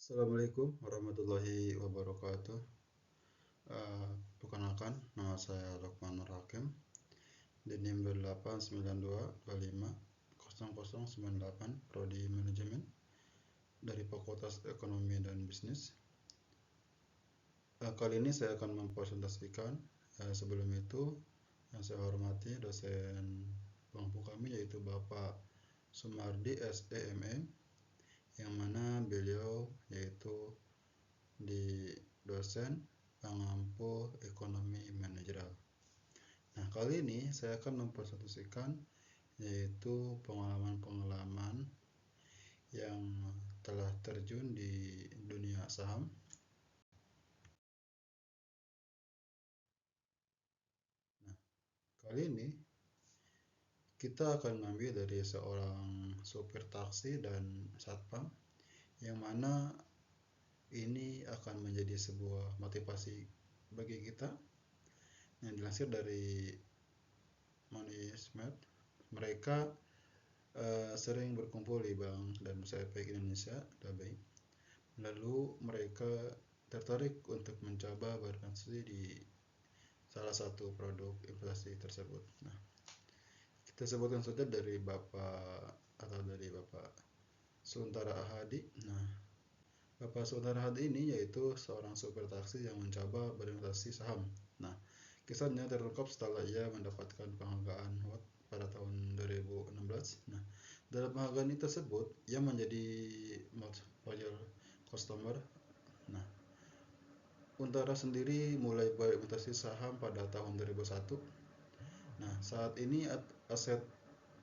Assalamualaikum warahmatullahi wabarakatuh. Perkenalkan, nama saya Lukman Nur Hakim di NIM 8892250098 Prodi Manajemen dari Fakultas Ekonomi dan Bisnis. Kali ini saya akan mempresentasikan. Sebelum itu, yang saya hormati dosen pengampu kami yaitu Bapak Sumardi SEME, yang mana beliau yaitu di dosen pengampu ekonomi manajerial. Nah, kali ini saya akan mempresentasikan yaitu pengalaman-pengalaman yang telah terjun di dunia saham. Nah, kali ini kita akan mengambil dari seorang sopir taksi dan satpam, yang mana ini akan menjadi sebuah motivasi bagi kita yang dilansir dari Moneysmart. Mereka sering berkumpul di Bank dan Bursa Efek Indonesia (BAI). Lalu mereka tertarik untuk mencoba berinvestasi di salah satu produk investasi tersebut. Nah, kita sebutkan saja dari Bapak Suntara Ahadi. Nah, Bapak Suntara Ahadi ini yaitu seorang supir taksi yang mencoba berinvestasi saham. Nah, kisahnya terungkap setelah ia mendapatkan penghargaan WOT pada tahun 2016. Nah, dalam penghargaan tersebut ia menjadi most loyal customer. Nah, Untara sendiri mulai berinvestasi saham pada tahun 2001. Nah, saat ini aset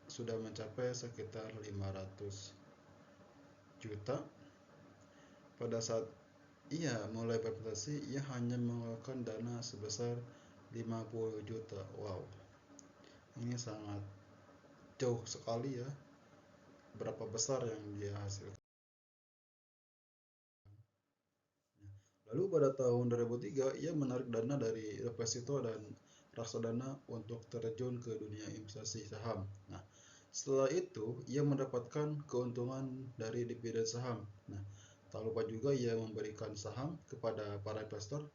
sudah mencapai sekitar 500 juta. Pada saat ia mulai berinvestasi, ia hanya mengeluarkan dana sebesar 50 juta. Wow, ini sangat jauh sekali ya, berapa besar yang dia hasilkan. Lalu pada tahun 2003 ia menarik dana dari deposito dan reksadana untuk terjun ke dunia investasi saham. Nah, setelah itu ia mendapatkan keuntungan dari dividen saham. Nah, tak lupa juga ia memberikan saham kepada para investor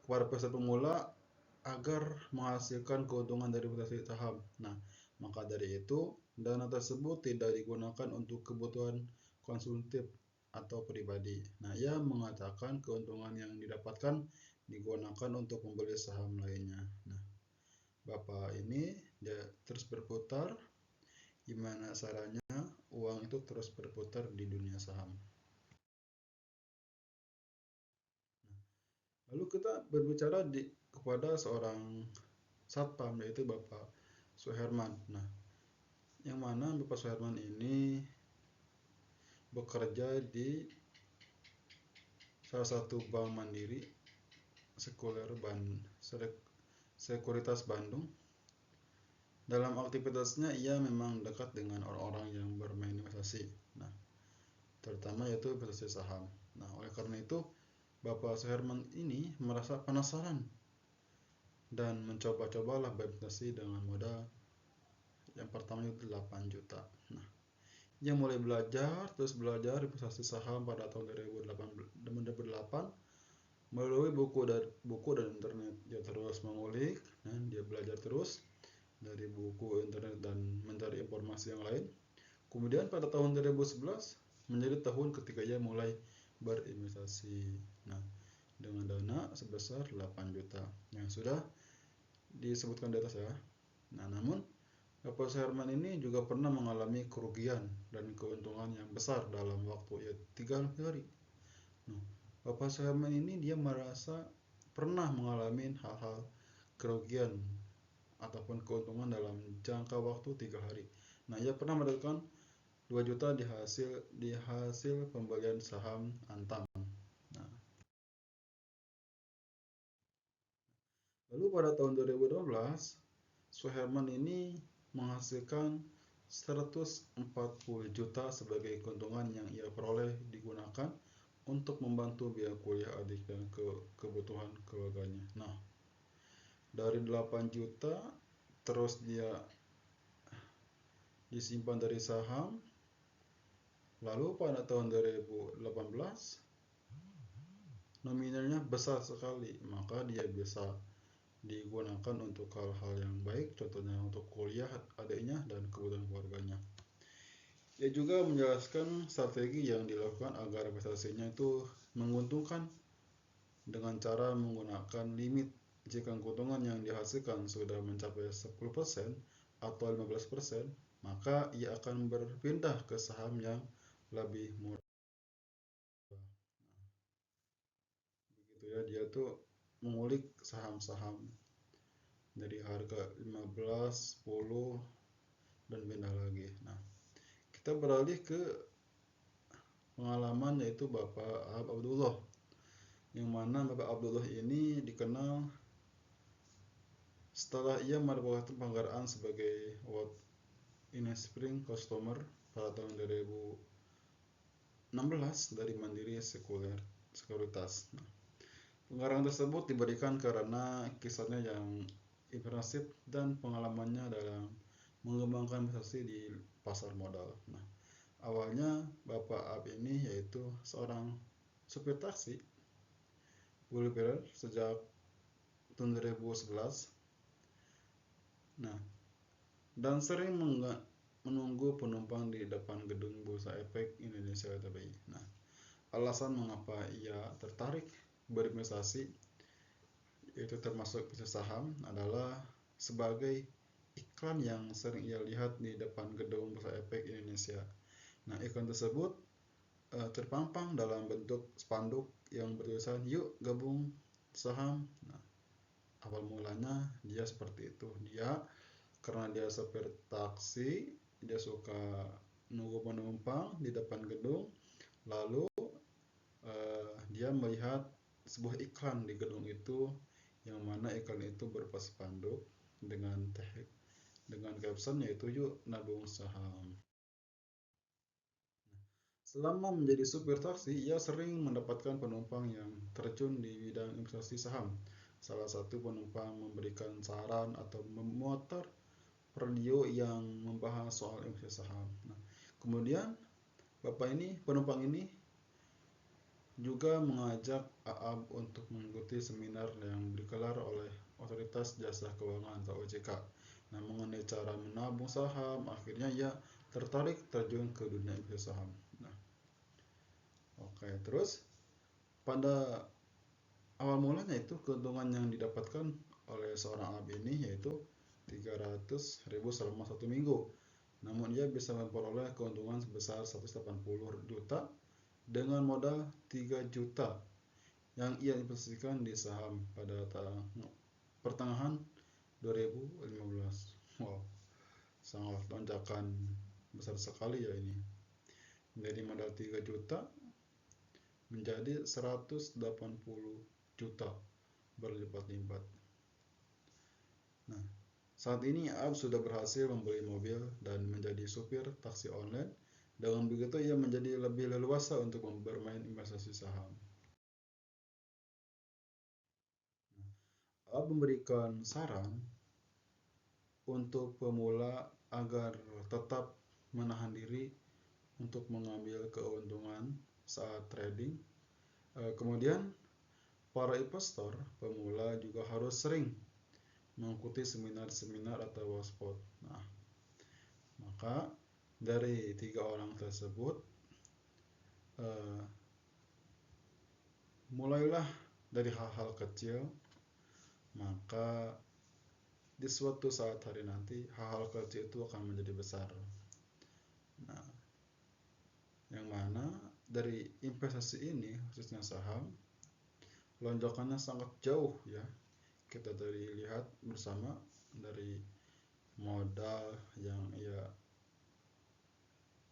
pemula agar menghasilkan keuntungan dari investasi saham. Nah, maka dari itu dana tersebut tidak digunakan untuk kebutuhan konsumtif atau pribadi. Nah, ia mengatakan keuntungan yang didapatkan digunakan untuk membeli saham lainnya. Nah, Bapak ini dia terus berputar, gimana caranya uang itu terus berputar di dunia saham. Lalu kita berbicara kepada seorang satpam yaitu Bapak Suherman. Nah, yang mana Bapak Suherman ini bekerja di salah satu bank mandiri Sekuritas Bandung. Dalam aktivitasnya ia memang dekat dengan orang-orang yang bermain investasi. Nah, terutama yaitu investasi saham. Nah, oleh karena itu Bapak Suherman ini merasa penasaran dan mencoba-cobalah berinvestasi dengan modal yang pertama itu 8 juta. Nah, ia mulai terus belajar investasi saham pada tahun 2008 melalui buku dan internet. Dia terus mengulik dan dia belajar terus dari buku, internet, dan mencari informasi yang lain. Kemudian pada tahun 2011 menjadi tahun ketika ia mulai berinvestasi. Nah, dengan dana sebesar 8 juta yang sudah disebutkan di atas ya. Nah, namun Bapak Suherman ini juga pernah mengalami kerugian dan keuntungan yang besar dalam waktu 3 hari. Nah, Bapak Suherman ini dia merasa pernah mengalami hal-hal kerugian ataupun keuntungan dalam jangka waktu 3 hari. Nah, ia pernah mendapatkan 2 juta di hasil pembelian saham Antam. Nah, lalu pada tahun 2012 Suherman ini menghasilkan 140 juta sebagai keuntungan yang ia peroleh digunakan untuk membantu biaya kuliah adik dan kebutuhan keluarganya. Nah, dari 8 juta terus dia disimpan dari saham. Lalu pada tahun 2018 nominalnya besar sekali, maka dia bisa digunakan untuk hal-hal yang baik, contohnya untuk kuliah adiknya dan kebutuhan keluarganya. Ia juga menjelaskan strategi yang dilakukan agar investasinya itu menguntungkan dengan cara menggunakan limit. Jika keuntungan yang dihasilkan sudah mencapai 10% atau 15%, maka ia akan berpindah ke saham yang lebih murah. Begitu ya, dia tuh mengulik saham-saham dari harga 15, 10 dan pindah lagi. Nah, kita beralih ke pengalaman yaitu Bapak Abdullah, yang mana Bapak Abdullah ini dikenal setelah ia mendapatkan penghargaan sebagai Award Inspiring Customer pada tahun 2016 dari Mandiri Sekuritas. Nah, penghargaan tersebut diberikan karena kisahnya yang impresif dan pengalamannya dalam mengembangkan investasi di pasar modal. Nah, awalnya Bapak Ab ini yaitu seorang supir taksi Gulliver sejak tahun 2011. Nah, dan sering menunggu penumpang di depan gedung Bursa Efek Indonesia (TBI). Nah, alasan mengapa ia tertarik berinvestasi, yaitu termasuk bisnis saham, adalah sebagai iklan yang sering ia lihat di depan gedung Bursa Efek Indonesia. Nah, iklan tersebut terpampang dalam bentuk spanduk yang bertulisan "Yuk gabung saham". Nah, awal mulanya dia seperti itu. Karena dia sopir taksi, dia suka nunggu penumpang di depan gedung, lalu dia melihat sebuah iklan di gedung itu, yang mana iklan itu berupa spanduk dengan caption yaitu "Yuk nabung saham". Selama menjadi supir taksi, ia sering mendapatkan penumpang yang terjun di bidang investasi saham. Salah satu penumpang memberikan saran atau memutar radio yang membahas soal investasi saham. Nah, kemudian penumpang ini juga mengajak Aab untuk mengikuti seminar yang digelar oleh Otoritas Jasa Keuangan atau OJK. Nah, mengenai cara menabung saham, akhirnya ia tertarik terjun ke dunia investasi saham. Nah, oke, terus pada awal mulanya itu keuntungan yang didapatkan oleh seorang Aab ini yaitu 300.000 selama 1 minggu. Namun ia bisa memperoleh keuntungan sebesar 180 juta dengan modal 3 juta yang ia investasikan di saham pada pertengahan 2015. Wow, sangat lonjakan besar sekali ya ini. Dari modal 3 juta menjadi 180 juta, berlipat-lipat. Nah, saat ini Aab sudah berhasil membeli mobil dan menjadi supir taksi online. Dengan begitu ia menjadi lebih leluasa untuk bermain investasi saham. Aab memberikan saran untuk pemula agar tetap menahan diri untuk mengambil keuntungan saat trading. Kemudian para investor pemula juga harus sering mengikuti seminar-seminar atau workshop. Nah, maka dari 3 orang tersebut, mulailah dari hal-hal kecil, maka di suatu saat hari nanti hal-hal kecil itu akan menjadi besar. Nah, yang mana dari investasi ini, khususnya saham, lonjakannya sangat jauh ya. Kita lihat bersama dari modal yang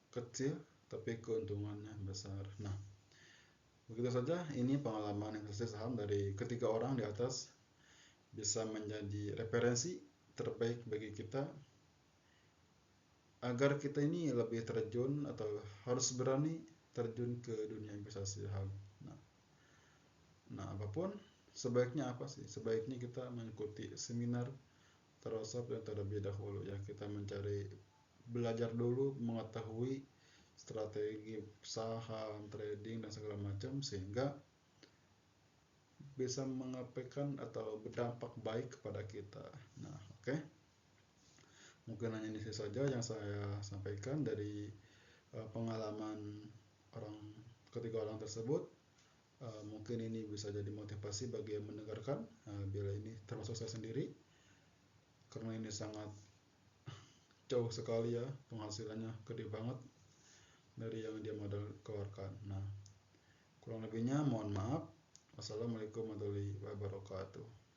kecil tapi keuntungannya besar. Nah, begitu saja ini pengalaman investasi saham dari ketiga orang di atas, bisa menjadi referensi terbaik bagi kita agar kita ini lebih terjun atau harus berani terjun ke dunia investasi saham. Nah, apapun sebaiknya apa sih? Sebaiknya kita mengikuti seminar terosop yang terlebih dahulu ya. Kita belajar dulu mengetahui strategi saham, trading dan segala macam, sehingga bisa mengapaikan atau berdampak baik kepada kita. Nah, oke. Mungkin hanya ini saja yang saya sampaikan dari pengalaman ketiga orang tersebut. Mungkin ini bisa jadi motivasi bagi yang mendengarkan, bila ini termasuk saya sendiri, karena ini sangat jauh sekali ya, penghasilannya gede banget dari yang dia modal keluarkan. Nah, kurang lebihnya mohon maaf. Wassalamualaikum warahmatullahi wabarakatuh.